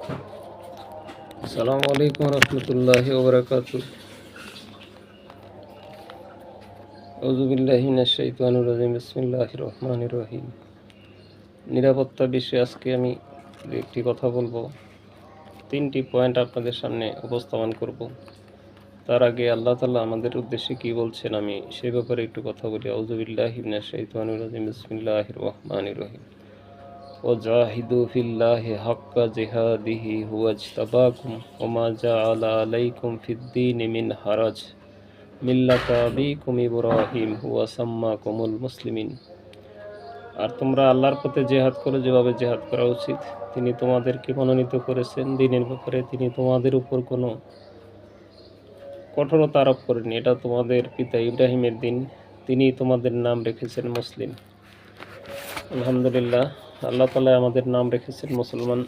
আসসালামু আলাইকুম রহমতুল্লাহি ওয়া বারাকাতুহু। আউযু বিল্লাহি মিনাশ শাইতানির রাজিম। বিসমিল্লাহির রহমানির রহিম। নিরাপত্তা বিষয়ে আজকে আমি একটি কথা বলবো। 3টি পয়েন্ট আপনাদের সামনে উপস্থাপন করব। তার আগে আল্লাহ তাআলা আমাদের উদ্দেশ্যে কি বলছেন আমি সে ব্যাপারে একটু কথা বলি। আউযু বিল্লাহি মিনাশ শাইতানির রাজিম। বিসমিল্লাহির রহমানির রহিম। ওয়াজাহিদু ফিল্লাহি হাক্কা জিহাদিহি হুয়াজতাবাকুম ওয়া মা জাআলা আলাইকুম ফিদ-দীনি মিন হারাজ মিল্লাতা আবিকুম ইব্রাহিম হুয়া সাম্মাকুমুল মুসলিমিন। আর তোমরা আল্লাহর পথে জেহাদ করো যেভাবে জেহাদ করা উচিত। তিনি তোমাদেরকে মনোনীত করেছেন দ্বীনের ব্যাপারে। তিনি তোমাদের উপর কোনো কঠোরতা আরোপ করেননি। এটা তোমাদের পিতা ইব্রাহিমের দিন। তিনি তোমাদের নাম রেখেছেন মুসলিম। আলহামদুলিল্লাহ, আল্লাহ তাআলা আমাদের নাম রেখেছেন মুসলমান।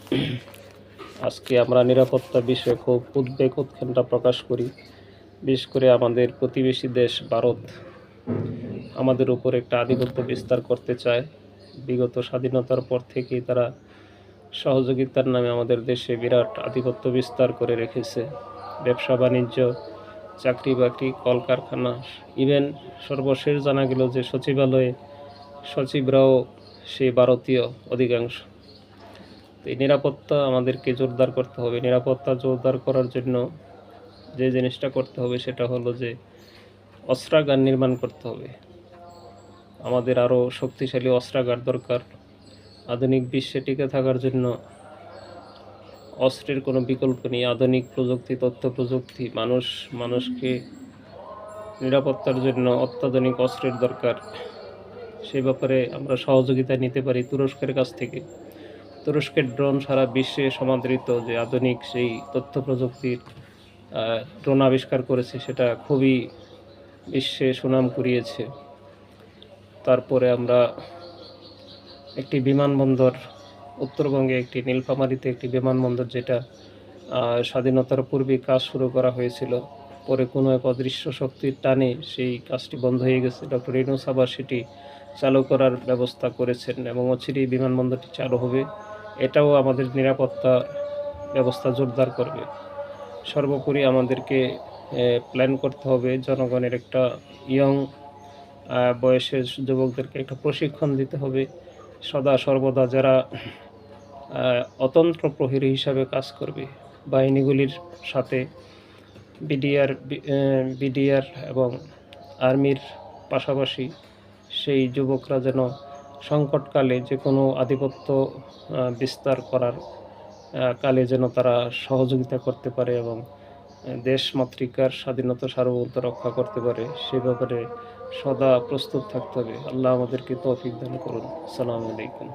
আজকে আমরা নিরাপত্তা বিষয়ে খুব উদ্বেগ উৎকণ্ঠা প্রকাশ করি। বিশেষ করে আমাদের প্রতিবেশী দেশ ভারত আমাদের উপর একটা আধিপত্য বিস্তার করতে চায়। বিগত স্বাধীনতার পর থেকেই তারা সহযোগিতার নামে আমাদের দেশে বিরাট আধিপত্য বিস্তার করে রেখেছে। ব্যবসা বাণিজ্য, চাকরি বাকরি, কলকারখানা, ইভেন সর্বশেষ জানা গেল যে সচিবালয়ে সচিবরাও সেই ভারতীয় অধিকাংশ। এই নিরাপত্তা আমাদেরকে জোরদার করতে হবে। নিরাপত্তা জোরদার করার জন্য যে জিনিসটা করতে হবে সেটা হলো যে অস্ত্রাগার নির্মাণ করতে হবে। আমাদের আরও শক্তিশালী অস্ত্রাগার দরকার। আধুনিক বিশ্বে টিকে থাকার জন্য অস্ত্রের কোনো বিকল্প নেই। আধুনিক প্রযুক্তি, তথ্য প্রযুক্তি, মানুষকে নিরাপত্তার জন্য অত্যাধুনিক অস্ত্রের দরকার। সে ব্যাপারে আমরা সহযোগিতা নিতে পারি তুরস্কের কাছ থেকে। তুরস্কের ড্রোন সারা বিশ্বে সমাদৃত। যে আধুনিক সেই তথ্য প্রযুক্তির ড্রোন আবিষ্কার করেছে সেটা খুবই বিশ্বে সুনাম কুড়িয়েছে। তারপরে আমরা একটি বিমানবন্দর, উত্তরবঙ্গে একটি নীলফামারীতে একটি বিমানবন্দর, যেটা স্বাধীনতার পূর্বে কাজ শুরু করা হয়েছিল, পরে কোনো এক অদৃশ্য শক্তির টানে সেই কাজটি বন্ধ হয়ে গেছে। ডক্টর ইউনূস আবার সেটি চালু করার ব্যবস্থা করেছেন এবং অচিরেই বিমানবন্দরটি চালু হবে। এটাও আমাদের নিরাপত্তা ব্যবস্থা জোরদার করবে। সর্বোপরি আমাদেরকে প্ল্যান করতে হবে, জনগণের একটা ইয়ং বয়সের যুবকদেরকে একটা প্রশিক্ষণ দিতে হবে। সদা সর্বদা যারা অতন্ত্র প্রহরী হিসাবে কাজ করবে বাহিনীগুলির সাথে, বিডিআর এবং আর্মির পাশাপাশি, সেই যুবকরা যেন সংকটকালে যে কোনো আধিপত্য বিস্তার করার কালে যেন তারা সহযোগিতা করতে পারে এবং দেশমাতৃকার স্বাধীনতা সার্বভৌমত্ব রক্ষা করতে পারে, সে ব্যাপারে সদা প্রস্তুত থাকতে হবে। আল্লাহ আমাদেরকে তৌফিক দান করুন। আসসালামু আলাইকুম।